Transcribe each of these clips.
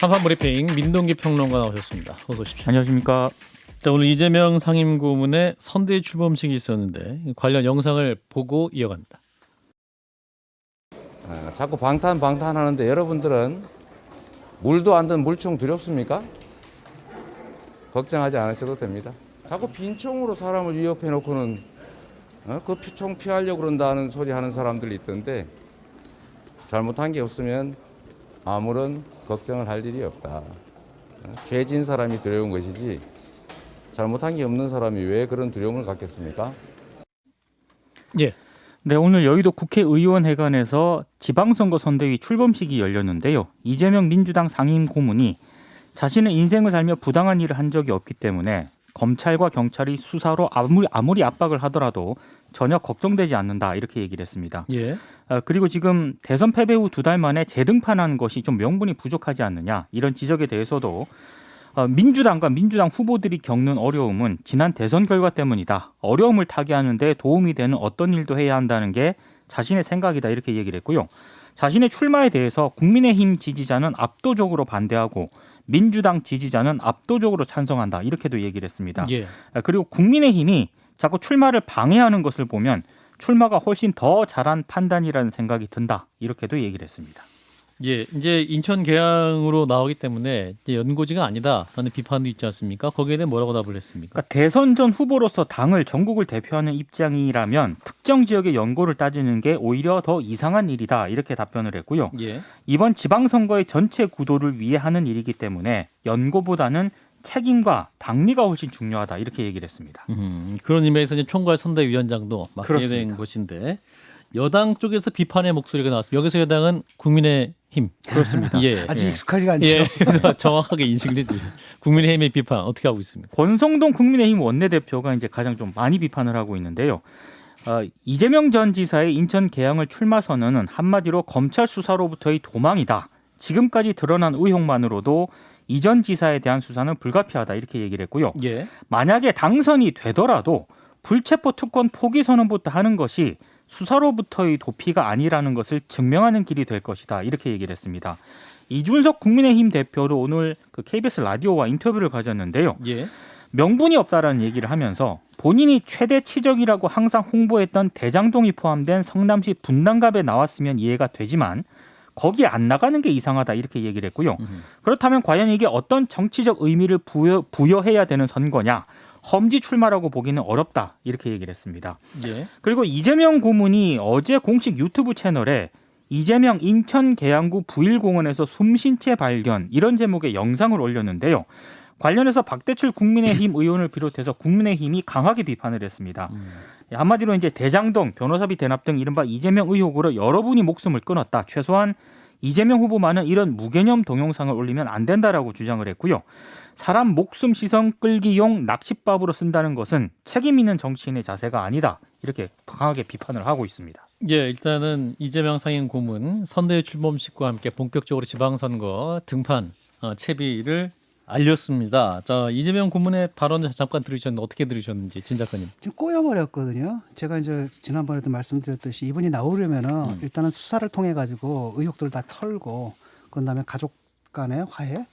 한판 브리핑 민동기 평론가 나오셨습니다. 어서 오십시오. 안녕하십니까. 자, 오늘 이재명 상임고문의 선대위 출범식이 있었는데 관련 영상을 보고 이어갑니다. 자꾸 방탄하는데 여러분들은 물도 안 든 물총 두렵습니까? 걱정하지 않으셔도 됩니다. 자꾸 빈총으로 사람을 위협해 놓고는 그 총 피하려고 그런다는 소리 하는 사람들이 있던데 잘못한 게 없으면 아무런 걱정을 할 일이 없다. 죄진 사람이 두려운 것이지 잘못한 게 없는 사람이 왜 그런 두려움을 갖겠습니까? 예. 네, 오늘 여의도 국회의원회관에서 지방선거 선대위 출범식이 열렸는데요. 이재명 민주당 상임고문이 자신은 인생을 살며 부당한 일을 한 적이 없기 때문에 검찰과 경찰이 수사로 아무리 압박을 하더라도 전혀 걱정되지 않는다 이렇게 얘기를 했습니다. 예. 그리고 지금 대선 패배 후 2달 만에 재등판한 것이 좀 명분이 부족하지 않느냐 이런 지적에 대해서도 민주당과 민주당 후보들이 겪는 어려움은 지난 대선 결과 때문이다. 어려움을 타개하는 데 도움이 되는 어떤 일도 해야 한다는 게 자신의 생각이다 이렇게 얘기를 했고요. 자신의 출마에 대해서 국민의힘 지지자는 압도적으로 반대하고 민주당 지지자는 압도적으로 찬성한다 이렇게도 얘기를 했습니다. 예. 그리고 국민의힘이 자꾸 출마를 방해하는 것을 보면 출마가 훨씬 더 잘한 판단이라는 생각이 든다 이렇게도 얘기를 했습니다. 예. 이제 인천 계양으로 나오기 때문에 이제 연고지가 아니다라는 비판도 있지 않습니까? 거기에 대해 뭐라고 답을 했습니까? 그러니까 대선 전 후보로서 당을 전국을 대표하는 입장이라면 특정 지역의 연고를 따지는 게 오히려 더 이상한 일이다 이렇게 답변을 했고요. 예. 이번 지방선거의 전체 구도를 위해 하는 일이기 때문에 연고보다는 책임과 당리가 훨씬 중요하다 이렇게 얘기를 했습니다. 그런 의미에서 이제 총괄 선대위원장도 맡게 된 그렇습니다. 것인데 여당 쪽에서 비판의 목소리가 나왔습니다. 여기서 여당은 국민의힘. 그렇습니다. 예. 아직 익숙하지가 않죠. 예. 그래서 정확하게 인식을 해주세요. 국민의힘의 비판 어떻게 하고 있습니까? 권성동 국민의힘 원내대표가 이제 가장 좀 많이 비판을 하고 있는데요. 이재명 전 지사의 인천 계양을 출마 선언은 한마디로 검찰 수사로부터의 도망이다. 지금까지 드러난 의혹만으로도 이 전 지사에 대한 수사는 불가피하다 이렇게 얘기를 했고요. 예. 만약에 당선이 되더라도 불체포 특권 포기 선언부터 하는 것이 수사로부터의 도피가 아니라는 것을 증명하는 길이 될 것이다 이렇게 얘기를 했습니다. 이준석 국민의힘 대표도 오늘 그 KBS 라디오와 인터뷰를 가졌는데요. 예. 명분이 없다라는 얘기를 하면서 본인이 최대 치적이라고 항상 홍보했던 대장동이 포함된 성남시 분당갑에 나왔으면 이해가 되지만 거기에 안 나가는 게 이상하다 이렇게 얘기를 했고요. 그렇다면 과연 이게 어떤 정치적 의미를 부여해야 되는 선거냐? 험지 출마라고 보기는 어렵다 이렇게 얘기를 했습니다. 예. 그리고 이재명 고문이 어제 공식 유튜브 채널에 이재명 인천 계양구 부일공원에서 숨쉰 채 발견 이런 제목의 영상을 올렸는데요. 관련해서 박대출 국민의힘 의원을 비롯해서 국민의힘이 강하게 비판을 했습니다. 한마디로 이제 대장동, 변호사비 대납 등 이른바 이재명 의혹으로 여러분이 목숨을 끊었다. 최소한 이재명 후보만은 이런 무개념 동영상을 올리면 안 된다라고 주장을 했고요. 사람 목숨 시선 끌기용 낚싯밥으로 쓴다는 것은 책임 있는 정치인의 자세가 아니다. 이렇게 강하게 비판을 하고 있습니다. 예, 일단은 이재명 상임고문 선대위 출범식과 함께 본격적으로 지방선거 등판 채비를 알렸습니다. 자, 이재명 고문의 발언을 잠깐 들으셨는데 어떻게 들으셨는지 진 작가님. 좀 꼬여버렸거든요. 제가 이제 지난번에도 말씀드렸듯이 이분이 나오려면은 일단은 수사를 통해 가지고 의혹들을 다 털고 그런 다음에 가족 간의 화해,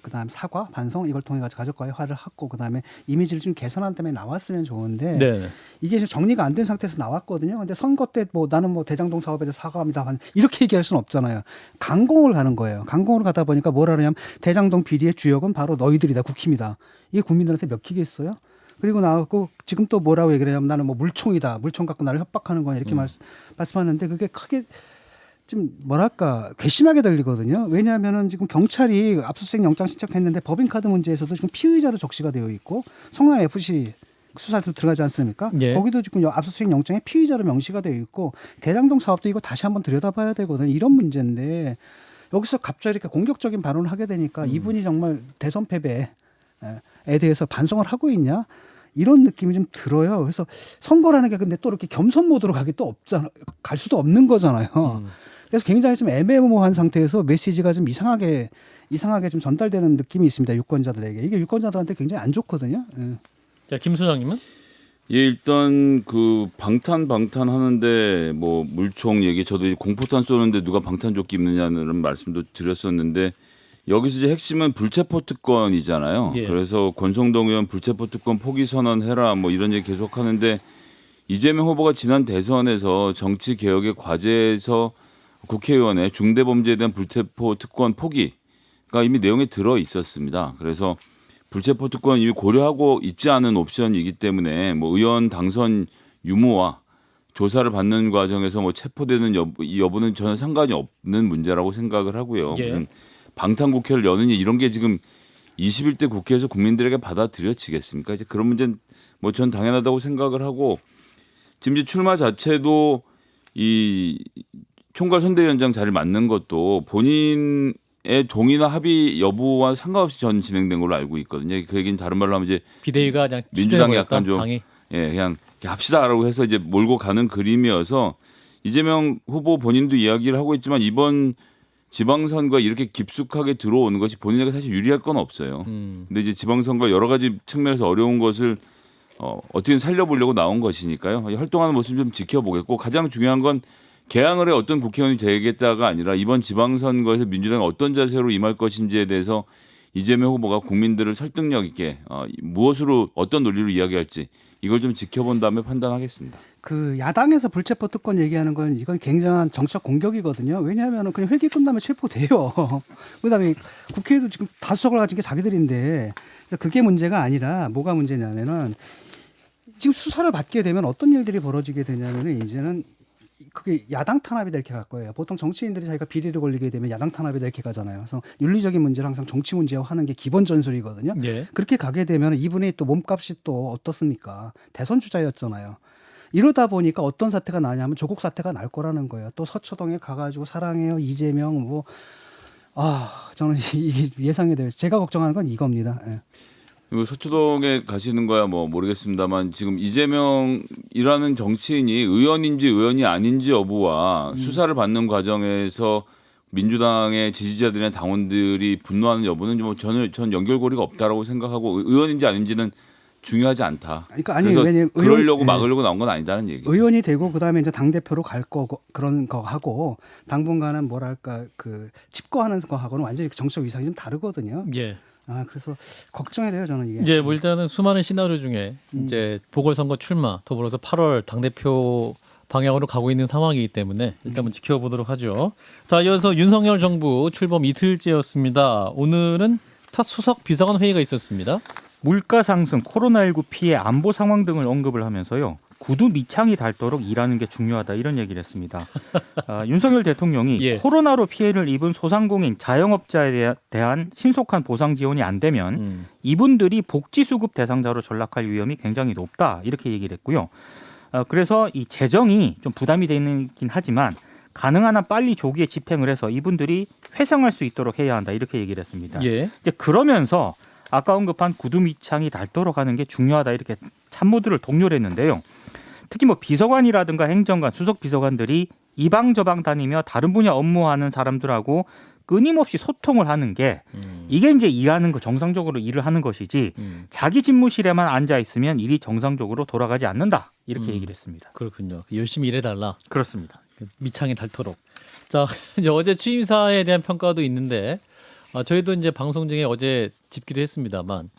그다음 사과, 반성 이걸 통해 가지고 가족과의 화를 하고 그다음에 이미지를 좀 개선한 다음에 나왔으면 좋은데 네. 이게 지금 정리가 안 된 상태에서 나왔거든요. 근데 선거 때 뭐 나는 뭐 대장동 사업에 대해서 사과합니다. 이렇게 얘기할 수는 없잖아요. 강공을 가는 거예요. 강공을 가다 보니까 뭐라 그러냐면 대장동 비리의 주역은 바로 너희들이다. 국힘이다. 이게 국민들한테 먹히겠어요? 그리고 나왔고 지금 또 뭐라고 얘기를 하냐면 나는 뭐 물총이다. 물총 갖고 나를 협박하는 거냐 이렇게 말씀하는데 그게 크게 좀 뭐랄까 괘씸하게 들리거든요. 왜냐하면은 지금 경찰이 압수수색 영장 신청했는데 법인카드 문제에서도 지금 피의자로 적시가 되어 있고 성남 FC 수사도 들어가지 않습니까? 예. 거기도 지금 압수수색 영장에 피의자로 명시가 되어 있고 대장동 사업도 이거 다시 한번 들여다봐야 되거든요. 이런 문제인데 여기서 갑자기 이렇게 공격적인 발언을 하게 되니까 이분이 정말 대선 패배에 대해서 반성을 하고 있냐? 이런 느낌이 좀 들어요. 그래서 선거라는 게 근데 또 이렇게 겸손 모드로 가기 또 없잖아. 갈 수도 없는 거잖아요. 그래서 굉장히 좀 애매모호한 상태에서 메시지가 좀 이상하게 좀 전달되는 느낌이 있습니다. 유권자들에게. 이게 유권자들한테 굉장히 안 좋거든요. 자, 김 소장님은? 예, 일단 그 방탄하는데 뭐 물총 얘기 저도 공포탄 쏘는데 누가 방탄조끼 입느냐는 말씀도 드렸었는데 여기서 이제 핵심은 불체포 특권이잖아요. 예. 그래서 권성동 의원 불체포 특권 포기 선언해라 뭐 이런 얘기 계속 하는데 이재명 후보가 지난 대선에서 정치 개혁의 과제에서 국회의원의 중대범죄에 대한 불체포 특권 포기가 이미 내용에 들어 있었습니다. 그래서 불체포 특권 이미 고려하고 있지 않은 옵션이기 때문에 뭐 의원 당선 유무와 조사를 받는 과정에서 뭐 체포되는 이 여부는 전혀 상관이 없는 문제라고 생각을 하고요. 예. 무슨 방탄국회를 여느니 이런 게 지금 21대 국회에서 국민들에게 받아들여지겠습니까? 이제 그런 문제는 뭐 전 당연하다고 생각을 하고 지금 이제 출마 자체도 이 총괄 선대위원장 자리를 맡는 것도 본인의 동의나 합의 여부와 상관없이 전 진행된 걸로 알고 있거든요. 그 얘기는 다른 말로 하면 이제 비대위가 그냥 민주당이 추천해버렸다, 약간 좀 당이. 예, 그냥 이렇게 합시다라고 해서 이제 몰고 가는 그림이어서 이재명 후보 본인도 이야기를 하고 있지만 이번 지방선거에 이렇게 깊숙하게 들어오는 것이 본인에게 사실 유리할 건 없어요. 근데 이제 지방선거 여러 가지 측면에서 어려운 것을 어떻게 살려보려고 나온 것이니까요. 활동하는 모습 좀 지켜보겠고 가장 중요한 건 개항을해 어떤 국회의원이 되겠다가 아니라 이번 지방선거에서 민주당이 어떤 자세로 임할 것인지에 대해서 이재명 후보가 국민들을 설득력 있게 무엇으로 어떤 논리로 이야기할지 이걸 좀 지켜본 다음에 판단하겠습니다. 그 야당에서 불체포 특권 얘기하는 건 이건 굉장한 정치적 공격이거든요. 왜냐하면 그냥 회기 끝나면 체포돼요. 그다음에 국회에도 지금 다수석을 가진 게 자기들인데 그래서 그게 문제가 아니라 뭐가 문제냐면은 지금 수사를 받게 되면 어떤 일들이 벌어지게 되냐면은 이제는 그게 야당 탄압이 될 게 갈 거예요. 보통 정치인들이 자기가 비리를 걸리게 되면 야당 탄압이 될 게 가잖아요. 그래서 윤리적인 문제를 항상 정치 문제화하는 게 기본 전술이거든요. 예. 그렇게 가게 되면 이분이 또 몸값이 또 어떻습니까? 대선 주자였잖아요. 이러다 보니까 어떤 사태가 나냐면 조국 사태가 날 거라는 거예요. 또 서초동에 가가지고 사랑해요 이재명 뭐 저는 이 예상이 돼요. 제가 걱정하는 건 이겁니다. 예. 그리고 서초동에 가시는 거야 뭐 모르겠습니다만 지금 이재명이라는 정치인이 의원인지 의원이 아닌지 여부와 수사를 받는 과정에서 민주당의 지지자들이나 당원들이 분노하는 여부는 뭐 전 연결고리가 없다라고 생각하고 의원인지 아닌지는 중요하지 않다. 그러니까 아니 그래서 왜냐면 그러려고 의원, 막으려고 나온 건 아니다는 얘기죠. 의원이 되고 그다음에 이제 당 대표로 갈 거고 그런 거 하고 당분간은 뭐랄까 그 집거하는 거 하고는 완전히 정치적 위상이 좀 다르거든요. 예. 그래서 걱정이 돼요 저는 이게. 이제 뭐 일단은 수많은 시나리오 중에 이제 보궐선거 출마 더불어서 8월 당대표 방향으로 가고 있는 상황이기 때문에 일단 한번 지켜보도록 하죠. 자, 이어서 윤석열 정부 출범 이틀째였습니다. 오늘은 첫 수석 비서관 회의가 있었습니다. 물가 상승, 코로나19 피해, 안보 상황 등을 언급을 하면서요. 구두 밑창이 닳도록 일하는 게 중요하다 이런 얘기를 했습니다. 윤석열 대통령이 예. 코로나로 피해를 입은 소상공인, 자영업자에 대한 신속한 보상 지원이 안 되면 이분들이 복지수급 대상자로 전락할 위험이 굉장히 높다 이렇게 얘기를 했고요. 그래서 이 재정이 좀 부담이 되긴 하지만 가능한 한 빨리 조기에 집행을 해서 이분들이 회생할 수 있도록 해야 한다 이렇게 얘기를 했습니다. 예. 이제 그러면서 아까 언급한 구두 밑창이 닳도록 하는 게 중요하다 이렇게 참모들을 독려를 했는데요. 특히 뭐 비서관이라든가 행정관, 수석 비서관들이 이방저방 다니며 다른 분야 업무하는 사람들하고 끊임없이 소통을 하는 게 이게 이제 일하는 거 정상적으로 일을 하는 것이지 자기 집무실에만 앉아 있으면 일이 정상적으로 돌아가지 않는다 이렇게 얘기를 했습니다. 그렇군요. 열심히 일해달라. 그렇습니다. 밑창이 닳도록. 자, 이제 어제 취임사에 대한 평가도 있는데 저희도 이제 방송 중에 어제 짚기도 했습니다만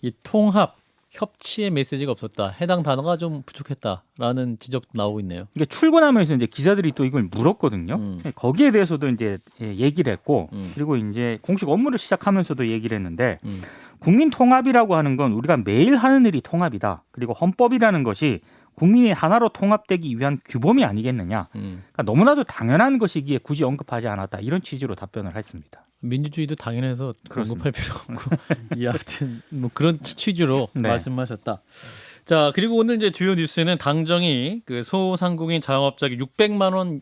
이 통합 협치의 메시지가 없었다. 해당 단어가 좀 부족했다라는 지적도 나오고 있네요. 이게 출근하면서 이제 기자들이 또 이걸 물었거든요. 거기에 대해서도 이제 얘기를 했고 그리고 이제 공식 업무를 시작하면서도 얘기를 했는데 국민 통합이라고 하는 건 우리가 매일 하는 일이 통합이다. 그리고 헌법이라는 것이 국민이 하나로 통합되기 위한 규범이 아니겠느냐. 그러니까 너무나도 당연한 것이기에 굳이 언급하지 않았다. 이런 취지로 답변을 했습니다. 민주주의도 당연해서 그렇습니다. 언급할 필요가 없고 이 아무튼 뭐 그런 취지로 네. 말씀하셨다. 자, 그리고 오늘 이제 주요 뉴스는 당정이 그 소상공인 자영업자에게 600만 원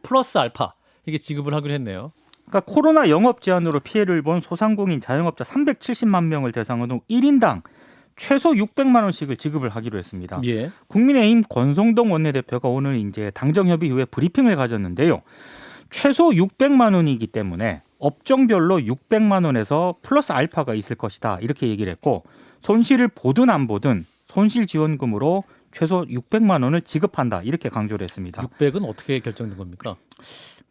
플러스 알파 이게 지급을 하기로 했네요. 그러니까 코로나 영업 제한으로 피해를 본 소상공인 자영업자 370만 명을 대상으로 1인당 최소 600만 원씩을 지급을 하기로 했습니다. 예. 국민의힘 권성동 원내대표가 오늘 이제 당정협의 후에 브리핑을 가졌는데요. 최소 600만 원이기 때문에 업종별로 600만 원에서 플러스 알파가 있을 것이다 이렇게 얘기를 했고 손실을 보든 안 보든 손실 지원금으로 최소 600만 원을 지급한다 이렇게 강조를 했습니다. 600은 어떻게 결정된 겁니까?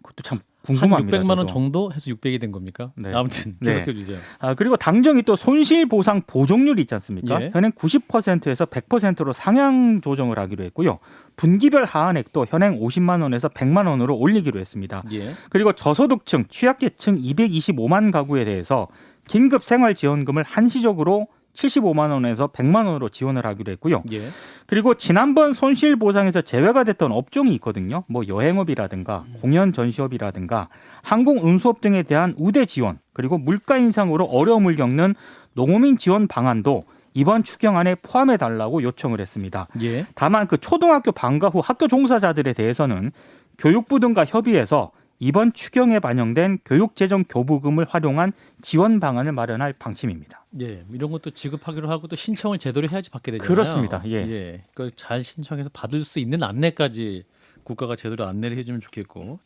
그것도 참 한 궁금합니다. 600만 원 저도. 정도 해서 600이 된 겁니까? 네. 아무튼 네. 계속해 주세요. 그리고 당정이 또 손실보상 보정률이 있지 않습니까? 예. 현행 90%에서 100%로 상향 조정을 하기로 했고요. 분기별 하한액도 현행 50만 원에서 100만 원으로 올리기로 했습니다. 예. 그리고 저소득층, 취약계층 225만 가구에 대해서 긴급 생활지원금을 한시적으로 75만 원에서 100만 원으로 지원을 하기로 했고요. 예. 그리고 지난번 손실보상에서 제외가 됐던 업종이 있거든요. 뭐 여행업이라든가 공연 전시업이라든가 항공운수업 등에 대한 우대 지원, 그리고 물가 인상으로 어려움을 겪는 농어민 지원 방안도 이번 추경안에 포함해 달라고 요청을 했습니다. 예. 다만 그 초등학교 방과 후 학교 종사자들에 대해서는 교육부 등과 협의해서 이번 추경에 반영된 교육재정 교부금을 활용한 지원 방안을 마련할 방침입니다. 예, 이런 것도 지급하기로 하고 또 신청을 제대로 해야지 받게 되잖아요. 그렇습니다. 예. 예, 그걸 잘 신청해서 받을 수 있는 안내까지 국가가 제대로 안내를 해주면 좋겠고,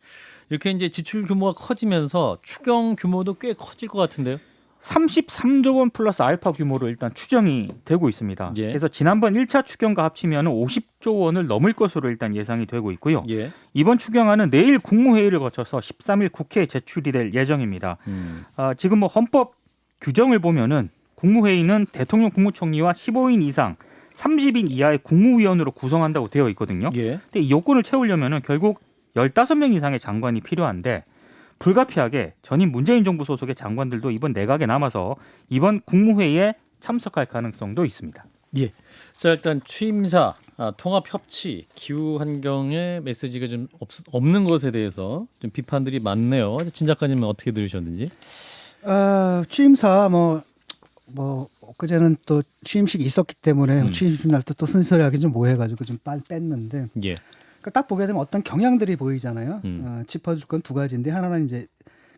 이렇게 이제 지출 규모가 커지면서 추경 규모도 꽤 커질 것 같은데요. 33조 원 플러스 알파 규모로 일단 추정이 되고 있습니다. 예. 그래서 지난번 1차 추경과 합치면 50조 원을 넘을 것으로 일단 예상이 되고 있고요. 예. 이번 추경안은 내일 국무회의를 거쳐서 13일 국회에 제출이 될 예정입니다. 지금 뭐 헌법 규정을 보면은 국무회의는 대통령 국무총리와 15인 이상 30인 이하의 국무위원으로 구성한다고 되어 있거든요. 예. 근데 이 요건을 채우려면은 결국 15명 이상의 장관이 필요한데 불가피하게 전임 문재인 정부 소속의 장관들도 이번 내각에 남아서 이번 국무회의에 참석할 가능성도 있습니다. 예. 자, 일단 취임사, 통합 협치, 기후 환경의 메시지가 좀 없는 것에 대해서 좀 비판들이 많네요. 진 작가님은 어떻게 들으셨는지? 취임사 뭐 엊그제는 또 취임식이 있었기 때문에 취임식 날 또 순서하기 좀 뭐해가지고 좀 뺐는데 예. 그러니까 딱 보게 되면 어떤 경향들이 보이잖아요. 짚어줄 건 두 가지인데 하나는 이제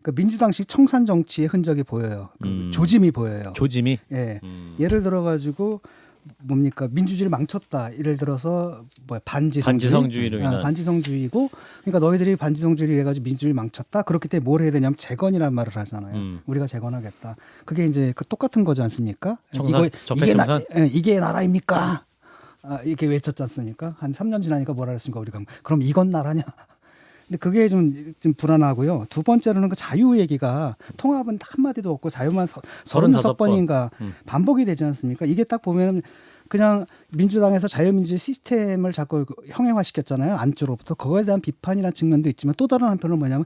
그 민주당식 청산 정치의 흔적이 보여요. 그 조짐이 보여요. 조짐이. 예. 예를 들어가지고 뭡니까 민주주의를 망쳤다. 예를 들어서 뭐 반지성주의로 인한. 반지성주의고 그러니까 너희들이 반지성주의를 해가지고 민주주의를 망쳤다. 그렇기 때문에 뭘 해야 되냐면 재건이라는 말을 하잖아요. 우리가 재건하겠다. 그게 이제 그 똑같은 거지 않습니까? 청산, 적폐청산? 이게 나라입니까? 이렇게 외쳤지 않습니까? 한 3년 지나니까 뭐라 그랬습니까? 우리가 그럼 이건 나라냐? 근데 그게 좀 불안하고요. 두 번째로는 그 자유 얘기가 통합은 한마디도 없고 자유만 36번인가 반복이 되지 않습니까? 이게 딱 보면 그냥 민주당에서 자유민주주의 시스템을 자꾸 형해화시켰잖아요. 안주로부터. 그거에 대한 비판이라는 측면도 있지만 또 다른 한편은 뭐냐면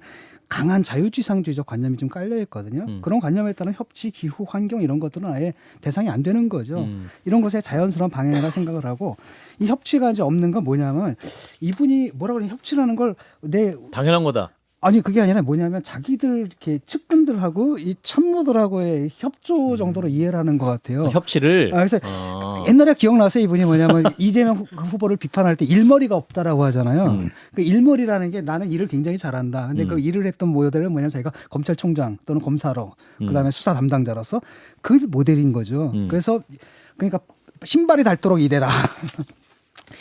강한 자유지상주의적 관념이 좀 깔려 있거든요. 그런 관념에 따른 협치, 기후, 환경 이런 것들은 아예 대상이 안 되는 거죠. 이런 것에 자연스러운 방향이라 생각을 하고 이 협치가 이제 없는 건 뭐냐면 이분이 뭐라 그래 협치라는 걸 당연한 거다. 아니 그게 아니라 뭐냐면 자기들 이렇게 측근들하고 이 참모들하고의 협조 정도로 이해를 하는 것 같아요. 협치를. 그래서 옛날에 기억나세요? 이분이 뭐냐면 이재명 후보를 비판할 때 일머리가 없다라고 하잖아요. 그 일머리라는 게 나는 일을 굉장히 잘한다. 근데 그 일을 했던 모델은 뭐냐면 자기가 검찰총장 또는 검사로 그다음에 수사 담당자로서 그 모델인 거죠. 그래서 그러니까 신발이 닳도록 일해라.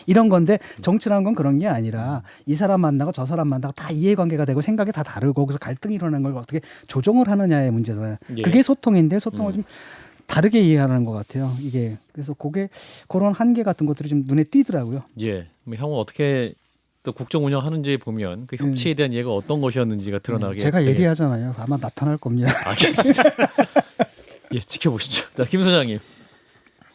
이런 건데 정치라는 건 그런 게 아니라 이 사람 만나고 저 사람 만나고 다 이해관계가 되고 생각이 다 다르고 거기서 갈등이 일어나는 걸 어떻게 조정을 하느냐의 문제잖아요. 예. 그게 소통인데 소통을 좀 다르게 이해하는 것 같아요. 이게 그래서 그런 한계 같은 것들이 좀 눈에 띄더라고요. 예. 형은 어떻게 또 국정 운영하는지 보면 그 협치에 대한 이해가 어떤 것이었는지가 드러나게. 제가 얘기하잖아요. 아마 나타날 겁니다. 알겠습니다. 예, 지켜보시죠. 자, 김 소장님.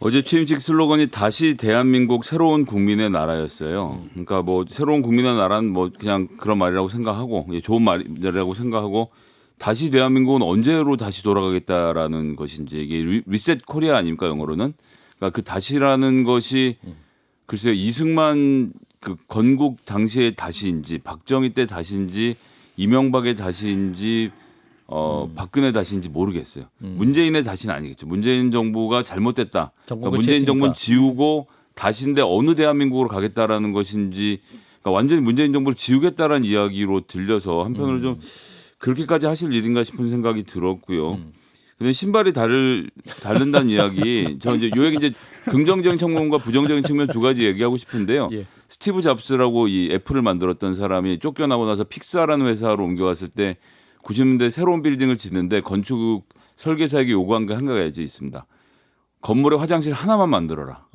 어제 취임식 슬로건이 다시 대한민국 새로운 국민의 나라였어요. 그러니까 뭐 새로운 국민의 나라는 뭐 그냥 그런 말이라고 생각하고 좋은 말이라고 생각하고 다시 대한민국은 언제로 다시 돌아가겠다라는 것인지 이게 리셋 코리아 아닙니까 영어로는? 그러니까 그 다시라는 것이 글쎄요 이승만 그 건국 당시의 다시인지 박정희 때 다시인지 이명박의 다시인지 박근혜 다시인지 모르겠어요. 문재인의 다시는 아니겠죠. 문재인 정부가 잘못됐다. 그러니까 문재인 정부는 지우고 다시인데 어느 대한민국으로 가겠다라는 것인지 그러니까 완전히 문재인 정부를 지우겠다라는 이야기로 들려서 한편으로 좀 그렇게까지 하실 일인가 싶은 생각이 들었고요. 근데 신발이 다른다는 이야기 저 이제 요 얘기 이제 긍정적인 측면과 부정적인 측면 두 가지 얘기하고 싶은데요. 예. 스티브 잡스라고 이 애플을 만들었던 사람이 쫓겨나고 나서 픽사라는 회사로 옮겨갔을 때 90년대 새로운 빌딩을 짓는데 건축 설계사에게 요구한 게 한 가지 있습니다. 건물에 화장실 하나만 만들어라.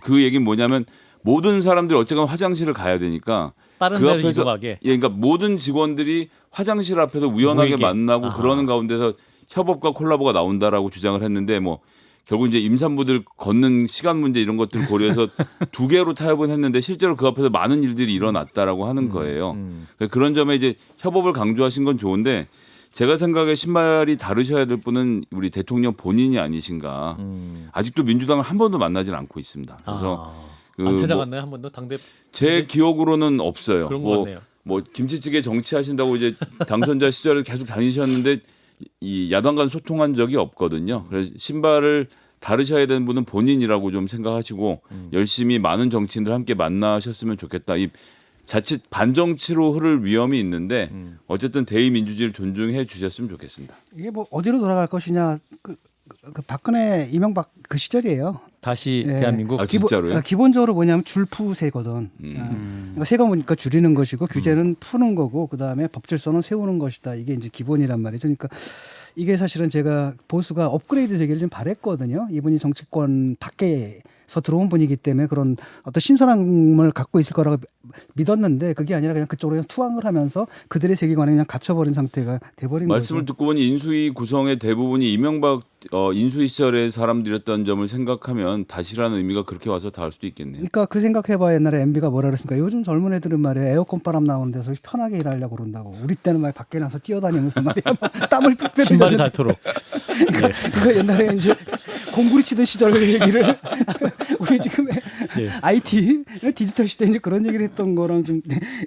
그 얘기는 뭐냐면 모든 사람들이 어쨌거나 화장실을 가야 되니까 다른 그 데로 앞에서 이동하게. 예, 그러니까 모든 직원들이 화장실 앞에서 우연하게 모이게. 만나고 아하. 그러는 가운데서 협업과 콜라보가 나온다라고 주장을 했는데 뭐 결국 이제 임산부들 걷는 시간 문제 이런 것들을 고려해서 2개로 타협은 했는데 실제로 그 앞에서 많은 일들이 일어났다라고 하는 거예요. 그런 점에 이제 협업을 강조하신 건 좋은데 제가 생각에 신발이 다르셔야 될 분은 우리 대통령 본인이 아니신가. 아직도 민주당을 한 번도 만나질 않고 있습니다. 그래서 안 찾아갔나요 한 번도 당대? 제 기억으로는 없어요. 그런 것 같네요. 뭐 김치찌개 정치하신다고 이제 당선자 시절을 계속 다니셨는데 이 야당 간 소통한 적이 없거든요. 그래서 신발을 다르셔야 되는 분은 본인이라고 좀 생각하시고 열심히 많은 정치인들 함께 만나셨으면 좋겠다. 이 자칫 반정치로 흐를 위험이 있는데 어쨌든 대의민주주의를 존중해 주셨으면 좋겠습니다. 이게 뭐 어디로 돌아갈 것이냐 그 박근혜 이명박 그 시절이에요. 다시 예. 대한민국. 아, 진짜로요? 기본적으로 뭐냐면 줄푸세거든. 그러니까 세금이니까 줄이는 것이고 규제는 푸는 거고 그다음에 법질서는 세우는 것이다. 이게 이제 기본이란 말이죠. 그러니까 이게 사실은 제가 보수가 업그레이드 되기를 좀 바랬거든요. 이분이 정치권 밖에서 들어온 분이기 때문에 그런 어떤 신선함을 갖고 있을 거라고 믿었는데 그게 아니라 그냥 그쪽으로 그냥 투항을 하면서 그들의 세계관에 그냥 갇혀버린 상태가 돼버린 말씀을 거죠. 듣고 보니 인수위 구성의 대부분이 이명박 인수위 시절의 사람들이었던 점을 생각하면 다시라는 의미가 그렇게 와서 닿을 수도 있겠네요. 그러니까 그 생각해봐. 옛날에 MB가 뭐라 그랬습니까? 요즘 젊은 애들은 말이야 에어컨 바람 나오는 데서 편하게 일하려고 그런다고. 우리 때는 말 밖에 나서 뛰어다니면서 말이야 막 땀을 빽빽 신발이 흘렸는데 닿도록. 네. 이거 옛날에 이제 공구리 치던 시절 얘기를 우리 지금 예. IT 디지털 시대 이제 그런 얘기를 했던 거랑 좀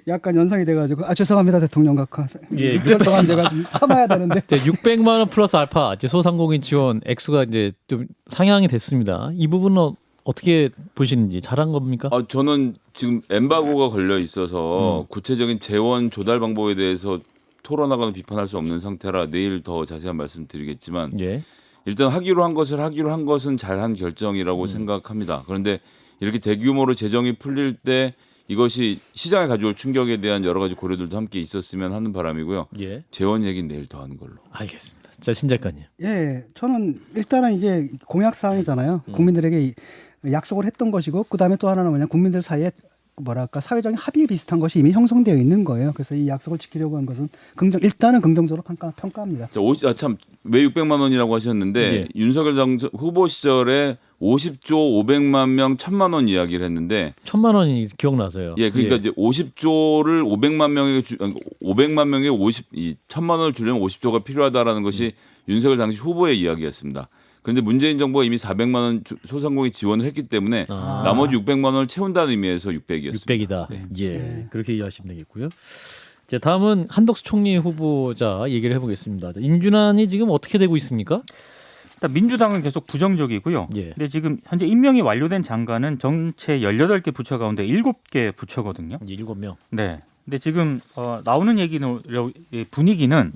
약간 연상이 돼가지고 죄송합니다 대통령 각하. 예, 6개월 동안 제가 좀 참아야 되는데. 600만 원 플러스 알파 이제 소상공인 지원 액수가 이제 좀 상향이 됐습니다. 이 부분은 어떻게 보시는지 잘한 겁니까? 저는 지금 엠바고가 걸려 있어서 구체적인 재원 조달 방법에 대해서 토론하거나 비판할 수 없는 상태라 내일 더 자세한 말씀 드리겠지만 예. 일단 하기로 한 것은 잘한 결정이라고 생각합니다. 그런데 이렇게 대규모로 재정이 풀릴 때 이것이 시장에 가져올 충격에 대한 여러 가지 고려들도 함께 있었으면 하는 바람이고요. 예. 재원 얘기는 내일 더 하는 걸로. 알겠습니다. 자, 신 작가님. 예, 저는 일단은 이게 공약 사항이잖아요. 국민들에게 약속을 했던 것이고 그다음에 또 하나는 뭐냐 국민들 사이에 뭐랄까 사회적인 합의 비슷한 것이 이미 형성되어 있는 거예요. 그래서 이 약속을 지키려고 한 것은 일단은 긍정적으로 평가합니다. 자, 참 왜 600만 원이라고 하셨는데 예. 윤석열 후보 시절에 50조 500만 명 1000만 원 이야기를 했는데 1000만 원이 기억나서요. 예, 그러니까 이제 50조를 500만 명에게 500만 명에 1000만 원을 주려면 50조가 필요하다라는 것이 윤석열 당시 후보의 이야기였습니다. 그런데 문재인 정부가 이미 400만 원 소상공인 지원을 했기 때문에 나머지 600만 원을 채운다는 의미에서 600이었습니다. 600이다. 예. 그렇게 이해하시면 되겠고요. 자, 다음은 한덕수 총리 후보자 얘기를 해보겠습니다. 자, 인준안이 지금 어떻게 되고 있습니까? 일단 민주당은 계속 부정적이고요. 예. 근데 지금 현재 임명이 완료된 장관은 전체 18개 부처 가운데 7개 부처거든요. 이제 7명. 네. 근데 지금 나오는 분위기는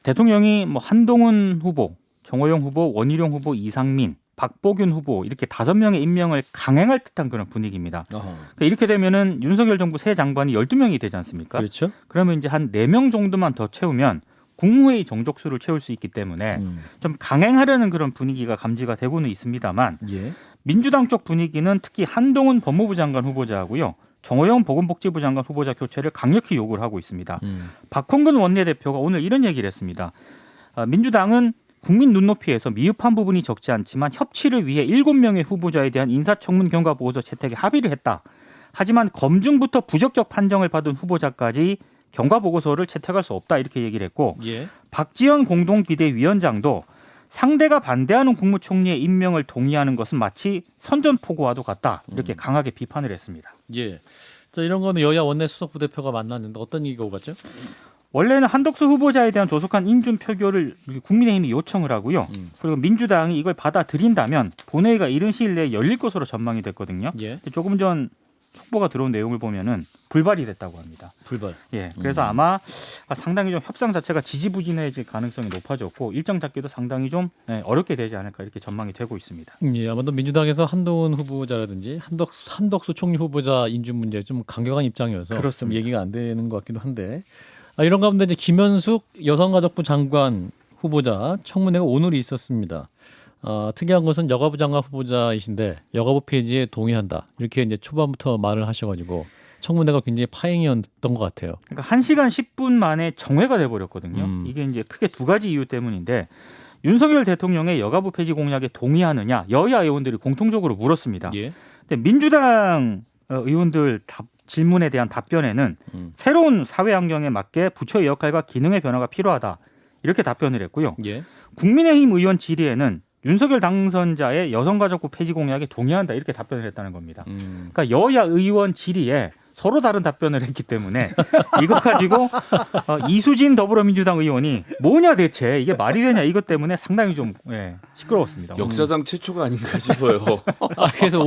대통령이 뭐 한동훈 후보, 정호영 후보, 원희룡 후보, 이상민, 박보균 후보 이렇게 5명의 임명을 강행할 듯한 그런 분위기입니다. 그러니까 이렇게 되면은 윤석열 정부 새 장관이 12명이 되지 않습니까? 그렇죠. 그러면 이제 한 4명 정도만 더 채우면 국무회의 정족수를 채울 수 있기 때문에 좀 강행하려는 그런 분위기가 감지가 되고는 있습니다만 예. 민주당 쪽 분위기는 특히 한동훈 법무부 장관 후보자하고요. 정호영 보건복지부 장관 후보자 교체를 강력히 요구를 하고 있습니다. 박홍근 원내대표가 오늘 이런 얘기를 했습니다. 민주당은 국민 눈높이에서 미흡한 부분이 적지 않지만 협치를 위해 7명의 후보자에 대한 인사청문 경과 보고서 채택에 합의를 했다. 하지만 검증부터 부적격 판정을 받은 후보자까지 경과 보고서를 채택할 수 없다 이렇게 얘기를 했고 예. 박지원 공동비대위원장도 상대가 반대하는 국무총리의 임명을 동의하는 것은 마치 선전포고와도 같다 이렇게 강하게 비판을 했습니다. 예. 자, 이런 거는 여야 원내 수석 부대표가 만났는데 어떤 얘기가 오갔죠? 원래는 한덕수 후보자에 대한 조속한 인준 표결을 국민의힘이 요청을 하고요. 그리고 민주당이 이걸 받아들인다면 본회의가 이른 시일 내에 열릴 것으로 전망이 됐거든요. 예. 조금 전 속보가 들어온 내용을 보면은 불발이 됐다고 합니다. 불발. 예, 그래서 아마 상당히 좀 협상 자체가 지지부진해질 가능성이 높아졌고 일정 잡기도 상당히 좀 어렵게 되지 않을까 이렇게 전망이 되고 있습니다. 예, 아마도 민주당에서 한동훈 후보자라든지 한덕수 총리 후보자 인준 문제 좀 강경한 입장이어서 좀 그렇습니다. 얘기가 안 되는 것 같기도 한데 이런 가운데 이제 김현숙 여성가족부 장관 후보자 청문회가 오늘 있었습니다. 특이한 것은 여가부 장관 후보자이신데 여가부 폐지에 동의한다 이렇게 이제 초반부터 말을 하셔가지고 청문회가 굉장히 파행이었던 것 같아요. 그러니까 1시간 10분 만에 정회가 돼버렸거든요. 음. 이게 이제 크게 두 가지 이유 때문인데 윤석열 대통령의 여가부 폐지 공약에 동의하느냐 여야 의원들이 공통적으로 물었습니다. 예. 근데 민주당 의원들 질문에 대한 답변에는 새로운 사회 환경에 맞게 부처의 역할과 기능의 변화가 필요하다. 이렇게 답변을 했고요. 예. 국민의힘 의원 질의에는 윤석열 당선자의 여성가족부 폐지 공약에 동의한다. 이렇게 답변을 했다는 겁니다. 그러니까 여야 의원 질의에 서로 다른 답변을 했기 때문에 이것 가지고 이수진 더불어민주당 의원이 뭐냐 대체 이게 말이 되냐 이것 때문에 상당히 좀 시끄러웠습니다. 역사상 최초가 아닌가 싶어요. 그래서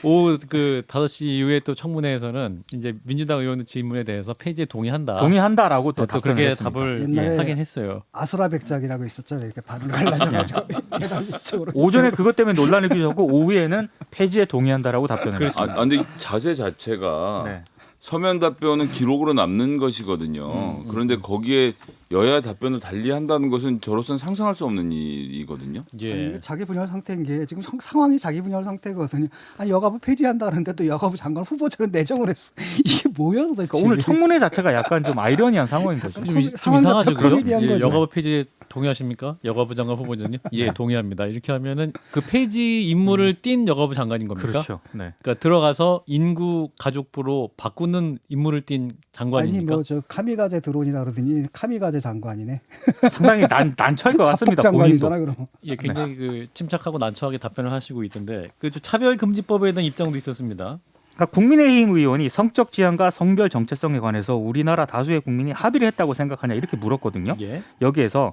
오후 5시 이후에 또 청문회에서는 이제 민주당 의원의 질문에 대해서 폐지에 동의한다라고 또 또 답변을 그렇게 했습니다. 답을 옛날에 하긴 했어요. 아수라백작이라고 있었잖아요. 이렇게 발언을 갈라져가지고 대답 이쪽으로. 오전에 그것 때문에 논란이 일으켰고 오후에는 폐지에 동의한다라고 답변을 했습니다. 근데 이 자세 자체가 네. 서면 답변은 기록으로 남는 것이거든요. 그런데 거기에 여야 답변을 달리한다는 것은 저로서는 상상할 수 없는 일이거든요. 아니, 예. 이게 자기 분열 상태인 게 지금 상황이 자기 분열 상태거든요. 아니 여가부 폐지한다 그러는데 또 여가부 장관 후보자는 내정을 했어. 이게 뭐야 도대체. 그러니까 오늘 청문회 자체가 약간 좀 아이러니한 상황인 거죠. 좀 상황 이상하죠. 자체가 그죠? 코미디한 예, 거죠. 여가부 폐지에 동의하십니까? 여가부 장관 후보자님? 예, 동의합니다. 이렇게 하면은 그 폐지 임무를 띈 여가부 장관인 겁니까? 그렇죠. 네. 그러니까 들어가서 인구 가족부로 바꾸는 임무를 띈 아니 장관입니까? 뭐 저 카미가제 드론이라 그러더니 카미가제 장관이네. 상당히 난처할 것 자폭 같습니다. 장관이잖아 본인도. 그럼. 예, 굉장히 그 침착하고 난처하게 답변을 하시고 있던데 그 차별금지법에 대한 입장도 있었습니다. 그러니까 국민의힘 의원이 성적 지향과 성별 정체성에 관해서 우리나라 다수의 국민이 합의를 했다고 생각하냐 이렇게 물었거든요. 예. 여기에서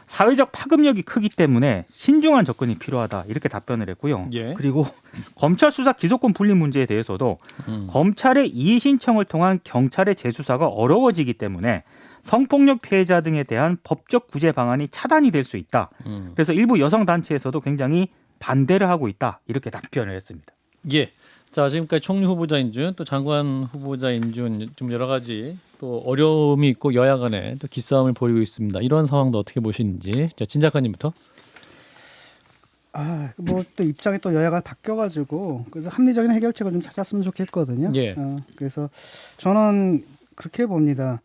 사회적 파급력이 크기 때문에 신중한 접근이 필요하다 이렇게 답변을 했고요. 예. 그리고 검찰 수사 기소권 분리 문제에 대해서도 검찰의 이의 신청을 통한 경찰의 재수사가 어려워지기 때문에 성폭력 피해자 등에 대한 법적 구제 방안이 차단이 될 수 있다. 그래서 일부 여성 단체에서도 굉장히 반대를 하고 있다 이렇게 답변을 했습니다. 예. 자, 지금까지 총리 후보자인 준 또 장관 후보자인 준 좀 여러 가지 또 어려움이 있고 여야 간에 또 기싸움을 벌이고 있습니다. 이런 상황도 어떻게 보시는지. 자, 진 작가님부터. 뭐 또 입장이 또 여야가 바뀌어가지고 그래서 합리적인 해결책을 좀 찾았으면 좋겠거든요. 예. 그래서 저는 그렇게 봅니다.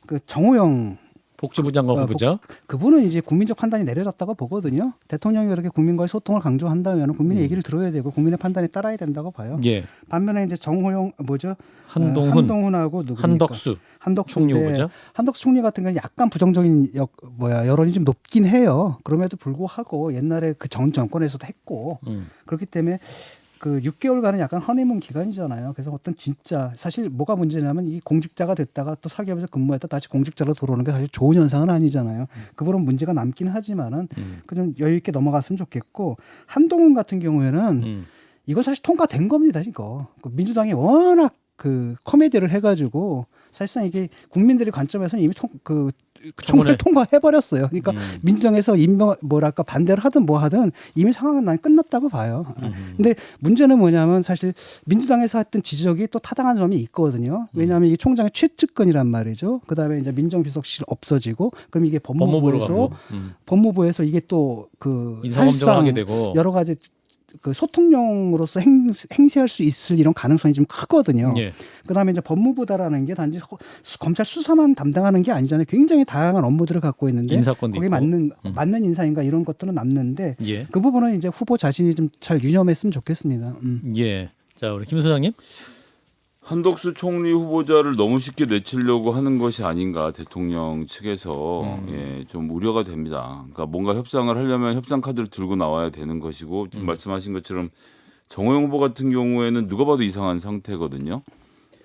그 정호영 복지부 장관 후보자. 그분은 이제 국민적 판단이 내려졌다고 보거든요. 대통령이 그렇게 국민과의 소통을 강조한다면 국민의 얘기를 들어야 되고 국민의 판단에 따라야 된다고 봐요. 예. 반면에 이제 정호영 한동훈하고 한동훈하고 누구입니까? 한덕수 총리 후보자. 한덕수 총리 같은 경우는 약간 부정적인 여론이 좀 높긴 해요. 그럼에도 불구하고 옛날에 그 전 정권에서도 했고 그렇기 때문에 그 6개월간은 약간 허니문 기간이잖아요. 그래서 어떤 진짜 사실 뭐가 문제냐면 이 공직자가 됐다가 또 사기업에서 근무했다 다시 공직자로 들어오는 게 사실 좋은 현상은 아니잖아요. 그분은 문제가 남긴 하지만은 그 좀 여유 있게 넘어갔으면 좋겠고 한동훈 같은 경우에는 이거 사실 통과된 겁니다. 이거 그 민주당이 워낙 그 코미디를 해가지고 사실상 이게 국민들의 관점에서는 이미 총을 통과해 버렸어요. 그러니까 민주당에서 반대를 하든 뭐 하든 이미 상황은 난 끝났다고 봐요. 근데 문제는 뭐냐면 사실 민주당에서 했던 지적이 또 타당한 점이 있거든요. 왜냐하면 이게 총장의 최측근이란 말이죠. 그다음에 이제 민정비서실 없어지고 그럼 이게 법무부에서 이게 또 그 인사검증을 하게 되고 여러 가지 그 소통용으로서 행세할 수 있을 이런 가능성이 좀 크거든요. 예. 그다음에 이제 법무부다라는 게 단지 검찰 수사만 담당하는 게 아니잖아요. 굉장히 다양한 업무들을 갖고 있는데 인사권도 거기 있고. 맞는 인사인가 이런 것들은 남는데 예. 그 부분은 이제 후보 자신이 좀 잘 유념했으면 좋겠습니다. 예. 자, 우리 김 소장님. 한덕수 총리 후보자를 너무 쉽게 내치려고 하는 것이 아닌가 대통령 측에서 좀 우려가 됩니다. 그러니까 뭔가 협상을 하려면 협상 카드를 들고 나와야 되는 것이고 지금 말씀하신 것처럼 정호영 후보 같은 경우에는 누가 봐도 이상한 상태거든요.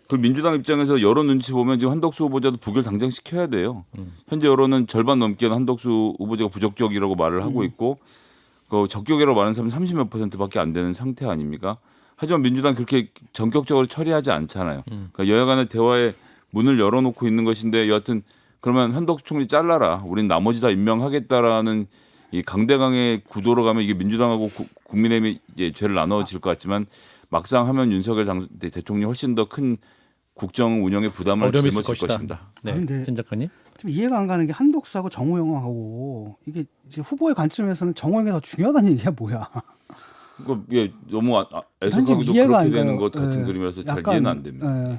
그 민주당 입장에서 여론 눈치 보면 지금 한덕수 후보자도 부결 당장 시켜야 돼요. 현재 여론은 절반 넘게는 한덕수 후보자가 부적격이라고 말을 하고 있고 그 적격이라고 말하는 사람은 30몇 %밖에 안 되는 상태 아닙니까? 하지만 민주당 그렇게 전격적으로 처리하지 않잖아요. 그러니까 여야 간의 대화에 문을 열어놓고 있는 것인데 여하튼 그러면 한덕수 총리 잘라라. 우린 나머지 다 임명하겠다라는 이 강대강의 구도로 가면 이게 민주당하고 국민의힘이 이제 죄를 나눠질 것 같지만 막상 하면 윤석열 대통령이 훨씬 더 큰 국정 운영의 부담을 짊어질 것입니다. 네, 근데 진 작가님. 좀 이해가 안 가는 게 한독수하고 정호영하고 이게 이제 후보의 관점에서는 정호영이 더 중요하다는 얘기가 뭐야? 예, 너무 현재 애석하기도 이해가 그렇게 안 되는 가요. 것 같은 예. 그림이라서 잘 약간, 이해는 안 됩니다.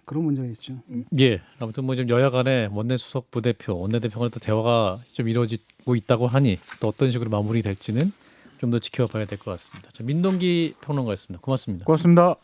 그런 문제가 있죠. 예. 아무튼 뭐 지금 여야 간에 원내수석 부대표, 원내대표 간에 또 대화가 좀 이루어지고 있다고 하니 또 어떤 식으로 마무리될지는 좀 더 지켜봐야 될 것 같습니다. 자, 민동기 평론가였습니다. 고맙습니다. 고맙습니다.